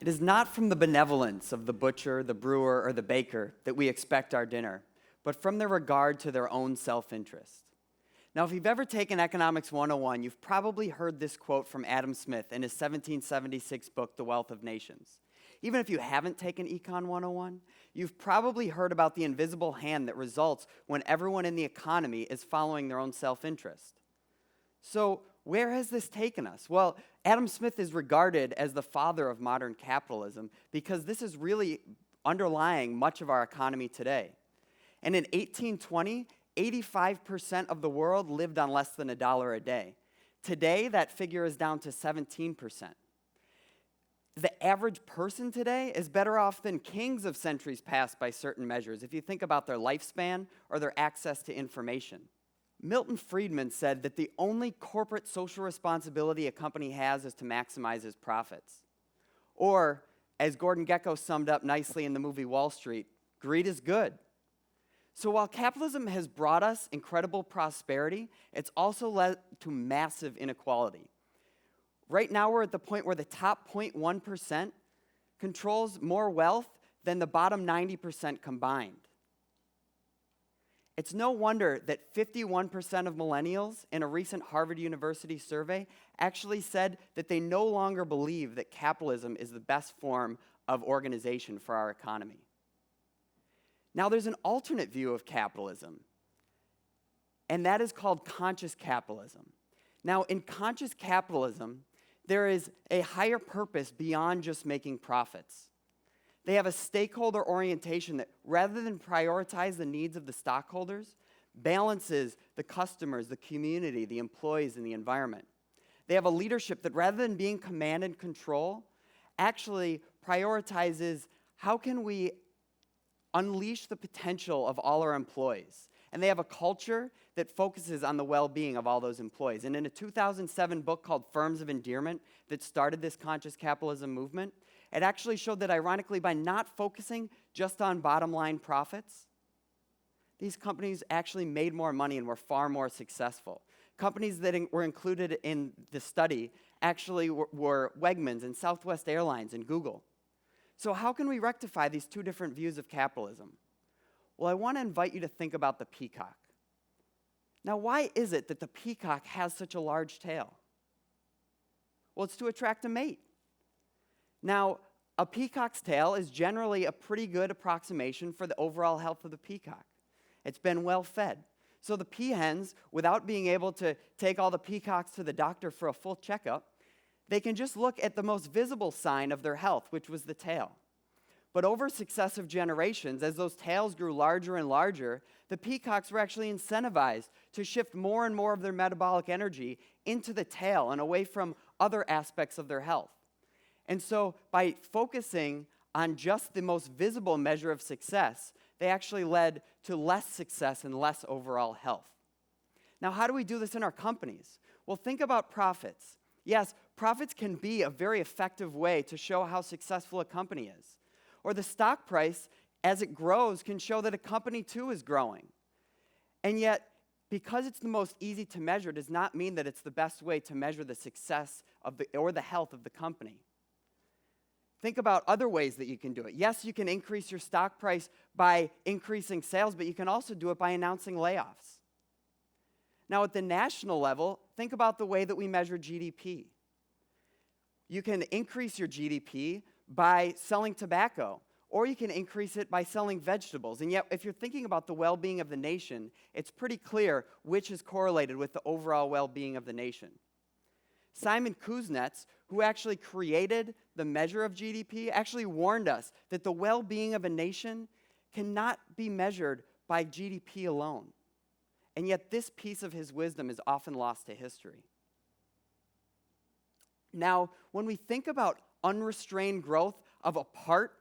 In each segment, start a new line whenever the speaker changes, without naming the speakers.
It is not from the benevolence of the butcher, the brewer, or the baker that we expect our dinner, but from their regard to their own self-interest. Now, if you've ever taken Economics 101, you've probably heard this quote from Adam Smith in his 1776 book, The Wealth of Nations. Even if you haven't taken Econ 101, you've probably heard about the invisible hand that results when everyone in the economy is following their own self-interest. So, where has this taken us? Well, Adam Smith is regarded as the father of modern capitalism because this is really underlying much of our economy today. And in 1820, 85% of the world lived on less than $1 a day. Today, that figure is down to 17%. The average person today is better off than kings of centuries past by certain measures, if you think about their lifespan or their access to information. Milton Friedman said that the only corporate social responsibility a company has is to maximize its profits. Or, as Gordon Gekko summed up nicely in the movie Wall Street, greed is good. So while capitalism has brought us incredible prosperity, it's also led to massive inequality. Right now we're at the point where the top 0.1% controls more wealth than the bottom 90% combined. It's no wonder that 51% of millennials in a recent Harvard University survey actually said that they no longer believe that capitalism is the best form of organization for our economy. Now, there's an alternate view of capitalism, and that is called conscious capitalism. Now, in conscious capitalism, there is a higher purpose beyond just making profits. They have a stakeholder orientation that, rather than prioritize the needs of the stockholders, balances the customers, the community, the employees, and the environment. They have a leadership that, rather than being command and control, actually prioritizes how can we unleash the potential of all our employees. And they have a culture that focuses on the well-being of all those employees. And in a 2007 book called Firms of Endearment that started this conscious capitalism movement, it actually showed that, ironically, by not focusing just on bottom-line profits, these companies actually made more money and were far more successful. Companies that were included in the study actually were Wegmans and Southwest Airlines and Google. So how can we rectify these two different views of capitalism? Well, I want to invite you to think about the peacock. Now, why is it that the peacock has such a large tail? Well, it's to attract a mate. Now, a peacock's tail is generally a pretty good approximation for the overall health of the peacock. It's been well fed. So the peahens, without being able to take all the peacocks to the doctor for a full checkup, they can just look at the most visible sign of their health, which was the tail. But over successive generations, as those tails grew larger and larger, the peacocks were actually incentivized to shift more and more of their metabolic energy into the tail and away from other aspects of their health. And so by focusing on just the most visible measure of success, they actually led to less success and less overall health. Now, how do we do this in our companies? Well, think about profits. Yes, profits can be a very effective way to show how successful a company is. Or the stock price, as it grows, can show that a company too is growing. And yet, because it's the most easy to measure, does not mean that it's the best way to measure the success of or the health of the company. Think about other ways that you can do it. Yes, you can increase your stock price by increasing sales, but you can also do it by announcing layoffs. Now, at the national level, think about the way that we measure GDP. You can increase your GDP by selling tobacco, or you can increase it by selling vegetables. And yet, if you're thinking about the well-being of the nation, it's pretty clear which is correlated with the overall well-being of the nation. Simon Kuznets, who actually created the measure of GDP, actually warned us that the well-being of a nation cannot be measured by GDP alone. And yet this piece of his wisdom is often lost to history. Now, when we think about unrestrained growth of a part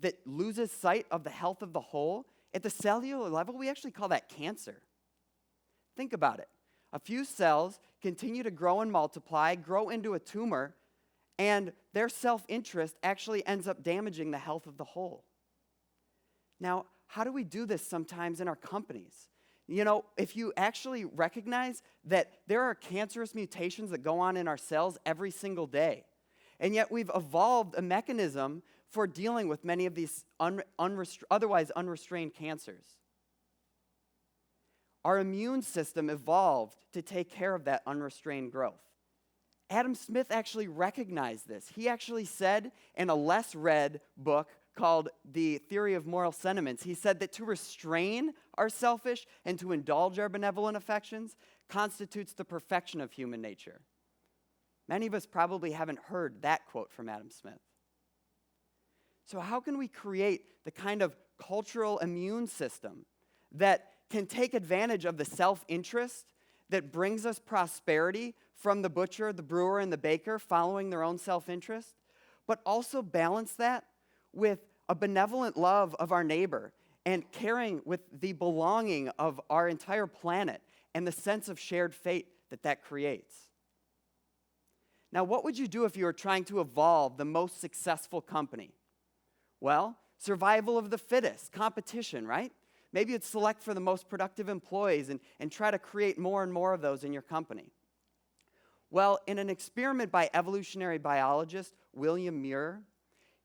that loses sight of the health of the whole, at the cellular level, we actually call that cancer. Think about it. A few cells continue to grow and multiply, grow into a tumor, and their self-interest actually ends up damaging the health of the whole. Now, how do we do this sometimes in our companies? You know, if you actually recognize that there are cancerous mutations that go on in our cells every single day, And yet we've evolved a mechanism for dealing with many of these otherwise unrestrained cancers. Our immune system evolved to take care of that unrestrained growth. Adam Smith actually recognized this. He actually said in a less read book called The Theory of Moral Sentiments, he said that to restrain our selfish and to indulge our benevolent affections constitutes the perfection of human nature. Many of us probably haven't heard that quote from Adam Smith. So how can we create the kind of cultural immune system that can take advantage of the self-interest that brings us prosperity from the butcher, the brewer, and the baker following their own self-interest, but also balance that with a benevolent love of our neighbor and caring with the belonging of our entire planet and the sense of shared fate that that creates? Now, what would you do if you were trying to evolve the most successful company? Well, survival of the fittest, competition, right? Maybe you'd select for the most productive employees and try to create more and more of those in your company. Well, in an experiment by evolutionary biologist William Muir,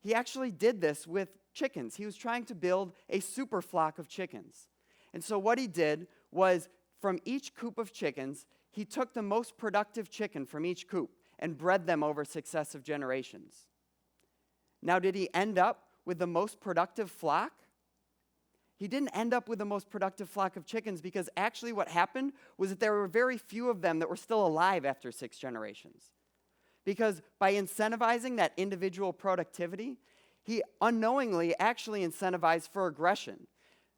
he actually did this with chickens. He was trying to build a super flock of chickens. And so what he did was, from each coop of chickens, he took the most productive chicken from each coop and bred them over successive generations. Now, did he end up with the most productive flock? He didn't end up with the most productive flock of chickens, because actually what happened was that there were very few of them that were still alive after 6 generations. Because by incentivizing that individual productivity, he unknowingly actually incentivized for aggression.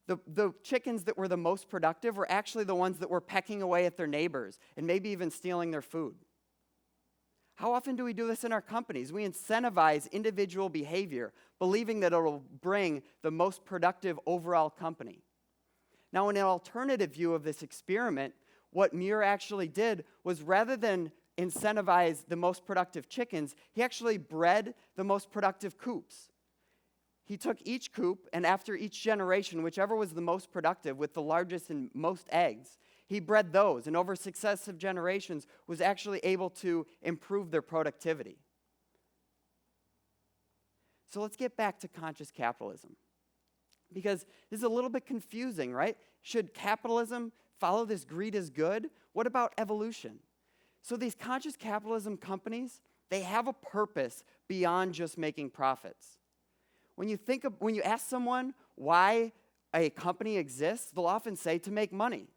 The chickens that were the most productive were actually the ones that were pecking away at their neighbors and maybe even stealing their food. How often do we do this in our companies? We incentivize individual behavior, believing that it will bring the most productive overall company. Now, in an alternative view of this experiment, what Muir actually did was, rather than incentivize the most productive chickens, he actually bred the most productive coops. He took each coop, and after each generation, whichever was the most productive with the largest and most eggs, he bred those, and over successive generations was actually able to improve their productivity. So let's get back to conscious capitalism, because this is a little bit confusing, right? Should capitalism follow this greed is good? What about evolution? So these conscious capitalism companies, they have a purpose beyond just making profits. When you ask someone why a company exists, they'll often say to make money.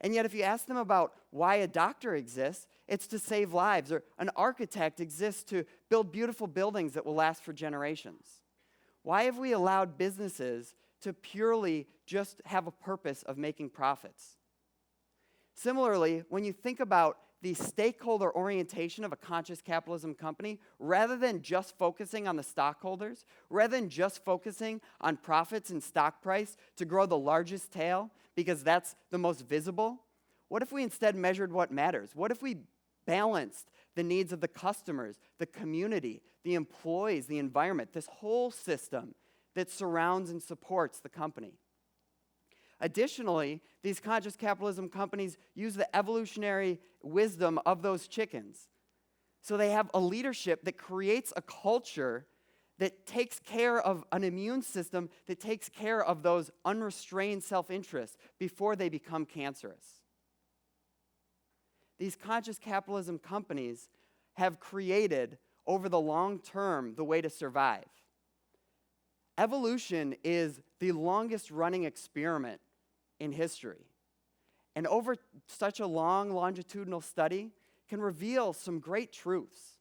And yet if you ask them about why a doctor exists, it's to save lives, or an architect exists to build beautiful buildings that will last for generations. Why have we allowed businesses to purely just have a purpose of making profits? Similarly, when you think about the stakeholder orientation of a conscious capitalism company, rather than just focusing on the stockholders, rather than just focusing on profits and stock price to grow the largest tail, because that's the most visible, what if we instead measured what matters? What if we balanced the needs of the customers, the community, the employees, the environment, this whole system that surrounds and supports the company? Additionally, these conscious capitalism companies use the evolutionary wisdom of those chickens. So they have a leadership that creates a culture that takes care of an immune system, that takes care of those unrestrained self-interests before they become cancerous. These conscious capitalism companies have created, over the long term, the way to survive. Evolution is the longest running experiment in history. And over such a long longitudinal study can reveal some great truths.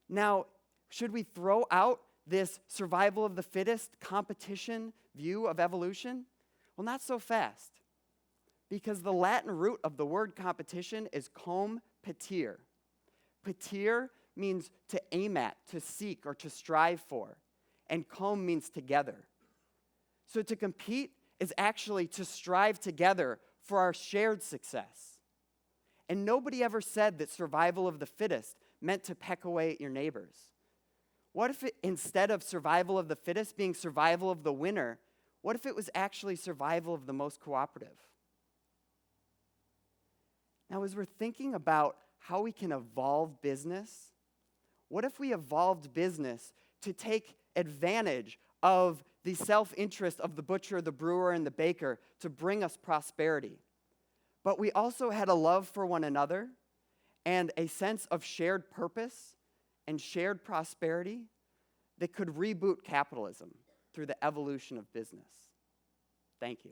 Now, should we throw out this survival of the fittest competition view of evolution? Well, not so fast. Because the Latin root of the word competition is com petire. Petire means to aim at, to seek, or to strive for. And com means together. So to compete is actually to strive together for our shared success. And nobody ever said that survival of the fittest meant to peck away at your neighbors. What if instead of survival of the fittest being survival of the winner, what if it was actually survival of the most cooperative? Now, as we're thinking about how we can evolve business, What if we evolved business to take advantage of the self-interest of the butcher, the brewer, and the baker to bring us prosperity? But we also had a love for one another and a sense of shared purpose and shared prosperity that could reboot capitalism through the evolution of business. Thank you.